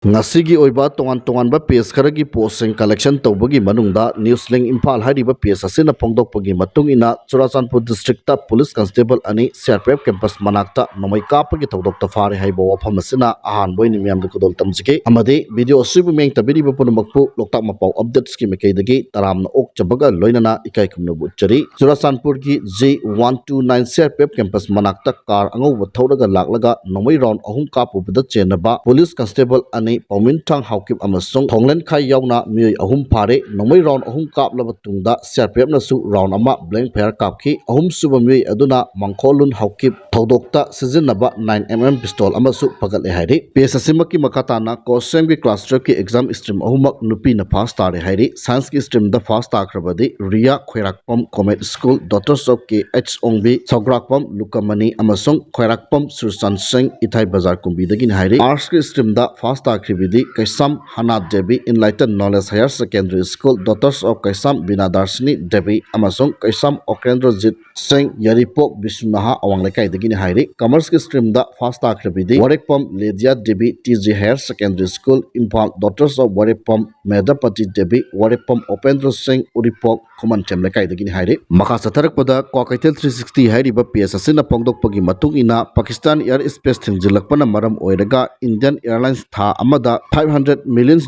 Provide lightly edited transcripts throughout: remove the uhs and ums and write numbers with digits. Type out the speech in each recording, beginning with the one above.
ngasi oiba tongan page kharagi posting collection tawbagi manungda newslink imphal hariba page asina pongdokpagi matungina Churachandpur district ta police constable ani CRPF campus manakta nomai kapagi tawdokta fare haiba wafam asina ahan boini miyamda kudol tamjike amade video asibu meng tabiri punumakpu loktak mapau updates ki mekai taramna ok chabaga loinana ikai kumna butchari Churachandpur ki J129 CRPF campus manakta car angau thawdaga laklaga nomai round ahum kapu bida chenaba police constable ani Paumin Thang Haukip amasung Thonglen Khai yauna mioi ahum phare nomai round ahum kap laba tungda CRPF na su round ama blank pair kapki ahum suba mioi aduna Mangkholun Haukip thodokta sizinaba 9mm pistol amasu pagat le hairi pesa simaki makatana kosem ki class 12 ki exam stream ahumak nupi na fast tare hairi science ki stream da fast takrabadi Ria Khoirakpam Comet School Daughters of KH Ongbi Chograkpam Lukamani amasung Khoirakpam Sursan Singh Ithai Bazar kumbi dagin hairi arts ki stream da fast Kribidi Kaisam Hanat Devi Enlightened Knowledge Higher Secondary School Daughters of Kaisam Binadarshini Devi Amasung Kaisam Okendrajit Singh Yaripok Bishnaha Awang Lekai Dagini Hairi Commerce ki stream da fasta Kribidi Warekpam Lydia Devi TG Higher Secondary School Imphal Daughters of Warekpam Medapati Devi Warekpam Opendra Singh Uripok Kumantem Lekai Dagini Hairi Maka Satarak pada Kwakaitel 360 Hairi ba PS asina pongdok pagi matung ina Pakistan Airspace thingjilakpana maram oiraga Indian Airlines tha amada $500 million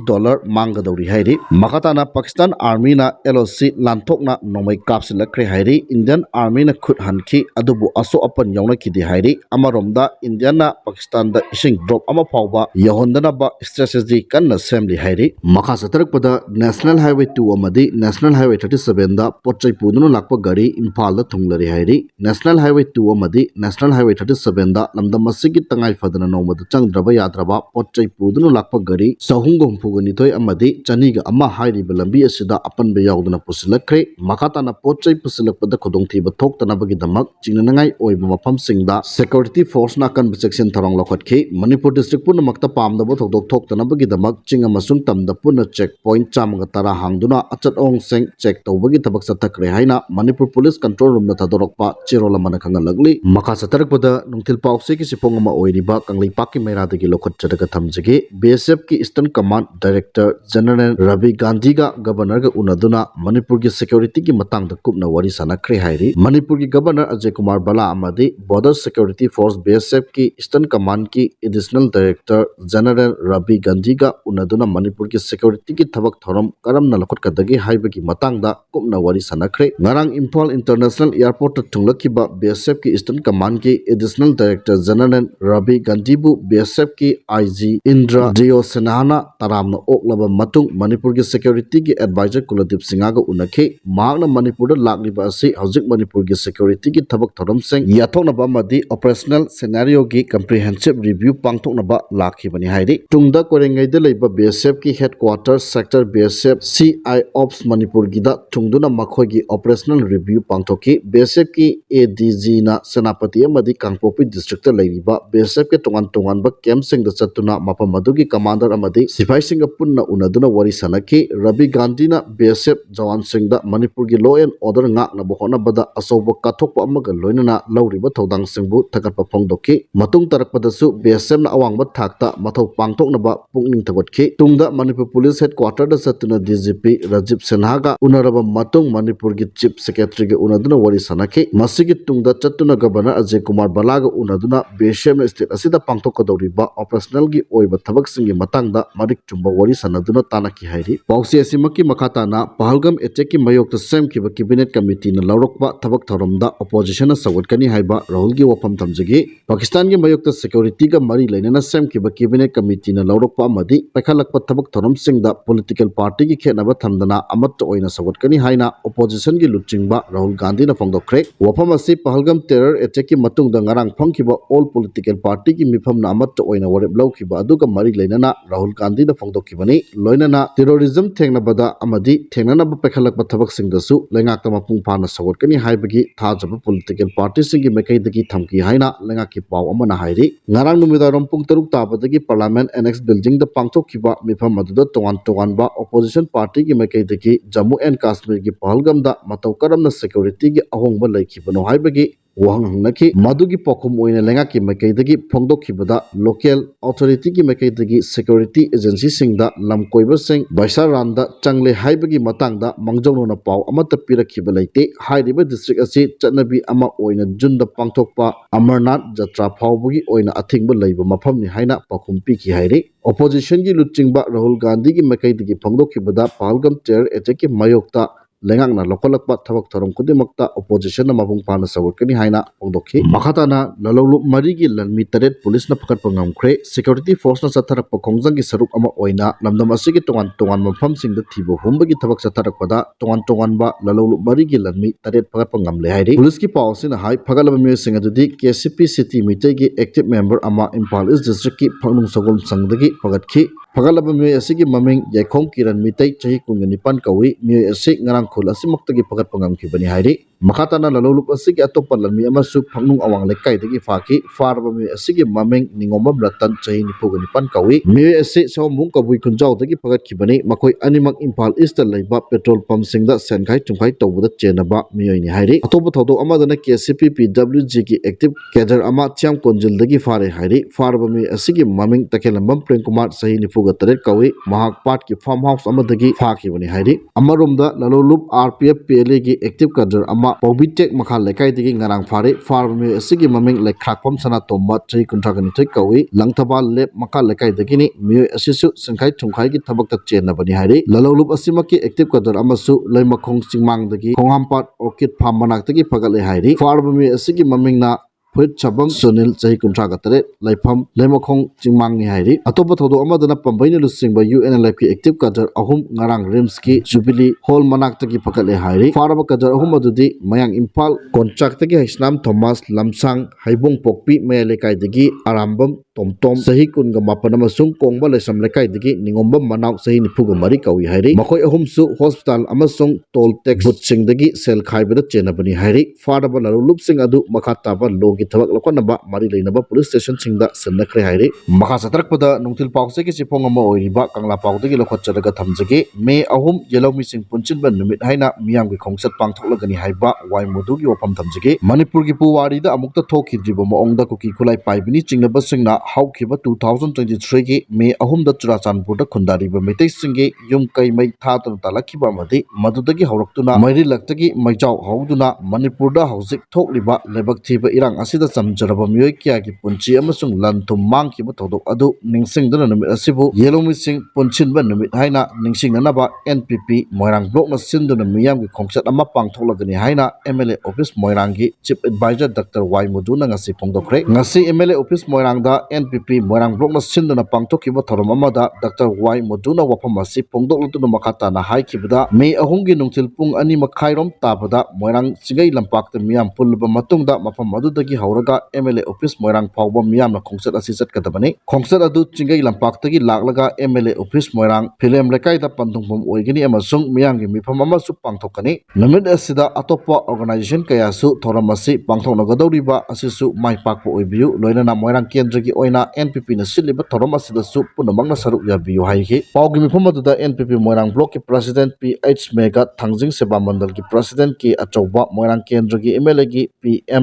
mangadauri hairi makatana Pakistan Army na LOC lanthokna nomai kapsilakre hairi Indian Army na khut hanki adubu aso apan yauna kidi hairi amaromda Indian na Pakistan da ising drop ama phawba yahondana ba strategy kanna semli hairi makha satarak pada National Highway 2 amadi National Highway 37 da potchai pudunu lakpa gari Imphal da thunglari hairi National Highway 2 amadi National Highway 37 da lamdam masigi tangai fadana nomada changdraba yadraba potchai pudunu lakpa gari Sahungum Puganitoy amadi Chaniga ama hairi belambi asida apan beyaudana pusilakre makatana potchai pusilakpada khudongthiba thoktanabagi damak chinanangai oiba mafam singda security force na kan section tharong lokhatki Manipur district puna makta pamdaba thokdok thoktanabagi damak chinga masung tamda puna checkpoint chamaga tara hangduna achat ong seng check tawbagi tabak satakre haina Manipur police control room na thadorokpa chirola mana khangalagli makha satarakpada nungthil pawse ki sipong ama oiriba kanglei paki meradagi lokhat chadaga thamjige BSF ki Eastern Command Director General Ravi Gandhi ga Governor ga unaduna Manipur ki security ki matang da kupna wari sanakre hairi Manipur ki Governor Ajay Kumar Bala amadi Border Security Force BSF ki Eastern Command ki Additional Director General Ravi Gandhi ga unaduna Manipur ki security ki thabak thorom karamna lakhot kadagi haibagi matang da kupna wari sanakre ngarang Imphal International Airport ta thunglakiba BSF ki Eastern Command ki Additional Director General Ravi Gandhi bu BSF ki IG Indra Dio Senahana taramna oklaba matung Manipur ki security ki advisor Kuladip Singha ga unakhe magna Manipur da lagliba asi hojik Manipur ki security ki thabak thorom seng yathokna ba madi operational scenario ki comprehensive review pangthokna ba lakhibani hairi tungda korengai da leiba BSF ki headquarters sector BSF CI Ops Manipur gi da tungduna makhoi gi operational review pangthoki BSF ki ADG na Senapati amadi Kangpopi district ta leiriba BSF ke tongan ba camp sing da chatuna mapam madugi commander amadi Sipai Singha punna unaduna wari sanaki Ravi Gandhi na BSF Jawan Singh da Manipur gi law and order ngak na bohona bada asoba kathokpa amaga loinana lauriba thodang singbu thagatpa phongdoki matung tarakpada su BSF na awangba thakta mathau pangthokna ba pungning thagotki tungda Manipur Police Headquarters da satuna DGP Rajiv Sinha ga unaraba matung Manipur gi Chief Secretary ga unaduna wari sanaki masigi tungda chatuna Governor Ajay Kumar Bala ga unaduna BSF na state asida pangthokadoriba operational gi oiba thabak singi matangda marik chumba wari sanaduna tanaki hairi pausi asimaki makhatana Pahalgam attack ki mayokta semkiba cabinet committee na laurokpa thabak thoromda opposition na sawatkani haiba Rahul gi wafam thamjagi Pakistan gi mayokta security ga mari lainana semkiba cabinet committee na laurokpa amadi paikhalakpa thabak thorom singda political party gi khenaba thamdana amatta oina sawatkani haina opposition gi luchingba Rahul Gandhi na phongdokre wafam asi Pahalgam terror attack ki matungda ngarang phangkiba all political party gi mifam na amatta oina warep laukiba aduga mari lainana Rahul Gandhi na phongdokibani loinana terrorism thengnabada amadi thengnanaba paikhalakpa thabak singdasu lengakta mapung phana sawatkani haibagi thajaba political party singi mekaidagi thamki haina lengaki paw amana hairi ngarang numidarom pung taruk tabadagi parliament annex building da pangthokkiba mifam aduda tongan ba opposition party gi mekaidagi Jammu and Kashmir gi Pahalgam da matau karamna security gi ahongba laikhibano haibagi wahang hangnaki madugi pokhum oina lengaki maikaidagi phongdokhibada local authority ki maikaidagi security agency singda lamkoiba sing baisaranda changle haibagi matangda mangjongna paw amata pirakhiba leite hairiba district asi chatnabi ama oina junda pangthokpa amarnath jatra phawbagi oina athingba leiba mafamni haina pakhum piki hairi opposition gi luchingba Rahul Gandhi gi maikaidagi phongdokhibada Pahalgam chair ejeki mayokta lengakna lokolakpa thabak thorom kudimakta opposition na mabung pana sawakani haina pongdokhi makhatana lalolu marigi lanmi taret police na phakat pangamkhre security force na satharakpa khongjang gi saruk ama oina lamdam asigi tongan mafam singda thibo humbagi thabak satharakpada tongan ba lalolu marigi lanmi taret phakat pangamle hairi police ki policy na hai phagalaba mi singa dudi KCP city meeting gi active member ama Impal East district ki phanung sagom sangdagi phagatki Pagalaba miyoy asigi maming Yakhong Kiran Mitay chahi kungnipan kawi miyoy asig ngarang khul asimaktagi pagat pangamkhibani hairi makhatana lalolup asigi atoppa lanmi amasu phangnung awang lekai dagi faki farba miyoy asigi maming Ningomba Ratan chahi nipugnipan kawi miyoy asig sawmung kabui kunjaw dagi pagatkhibani makoi animak Impal East laiba petrol pump singda senkhai chungkhai tawbuda chenaba miyoy ni hairi atoppa thodok amadana KCP PWG ki active cadre ama chiam konjil dagi fare hairi farba miyoy asigi maming Takhelambam Prem Kumar chahi Taret kawi mahak part ki farm house amadagi fakhibani hairi amaromda lalolup RPF PLA gi active cadre ama Paubitek makha lekai digi ngarang fare farm mi asigi maming lekhakpam sana tomba chai kunthagani thai kawi langthaba lep makha lekai digi ni mi asisu sangkhai thungkhai gi thabak ta chenna bani hairi lalolup asimaki active cadre amasu leimakhong chingmang dagi khonghampat orchid farm manak dagi phagale hairi farm mi asigi maming na Phut Chabang Sunil chahi kunthraga tare laifam leimakhong chingmang ni hairi atopa thodo amadana pambaina lusingba UNLF ki active cadre ahum ngarang rims ki Jubilee hall manak tagi phakale hairi faraba cadre ahum adudi mayang Impal contract tagi Haisnam Thomas Lamsang Haibong Pokpi mayalekai dagi Arambam Tomtom sahi kunga mapan amasung kongba lesam lekai dagi Ningomba Manaw sahi nipuga mari kawi hairi makoi ahum su hospital amasung toll tax butsing dagi sel khaibada chenabani hairi faraba lalulup sing adu makhataba logi Thabak lakonaba mari leinaba police station singda sennakhre hairi makha satrakpada nungtil pawse ki chipong ama oiriba kangla pawdagi lokhotcharaga thamjage me ahum yelomi sing punchinba numit haina miyam gi khongsat pangthoklagani haiba waimudu gi wapam thamjage Manipur gi puwari da amukta thokhidriba maongda kuki khulai paibini chingnaba singna haukhiba 2023 gi me ahum da Churachandpur da khundariba meitei singi yum kai mai thatun talakhiba amadi madudagi hawraktuna mairi laktagi maijaw hawduna Manipur da hawjik thokliba lebak thiba irang asida samjaraba miyoy kya ki punchi amasung lanthum mangkiba thodok adu ningsingdana numit asibu yelomi sing punchinba numit haina ningsingnanaba NPP Moirang block na sinduna miyam gi khongsat ama pangtholagani haina MLA office Moirang gi chief advisor Dr. Y Muduna ngasi phongdokre ngasi MLA office Moirang da NPP Moirang block na sinduna pangthokiba thorom amada Dr. Y Muduna wafam asi phongdoklutuna makhata na haikibada me ahungi nungtil pung ani makhairom tabada Moirang singai lampakta miyam pulba matungda mafam adudagi hauraga MLA office Moirang phawba miyamna khongsat asi chatkadabani khongsat adu chingai lampaktagi laklaga MLA office Moirang philem lekai da panthungpom oigani amasung miyamgi mifam amasu pangthokani numit asida atopa organization kayasu thoram asi pangthoknagadoriba asisu maipakpa oibiu loinana Moirang kendragi oina NPP na siliba thoram asida su punamangna saruk yabiu haiki pawgi mifam aduda NPP Moirang block ki president PH Mega Thangjing Seba Mandal ki president ki achauba Moirang kendragi MLA gi PM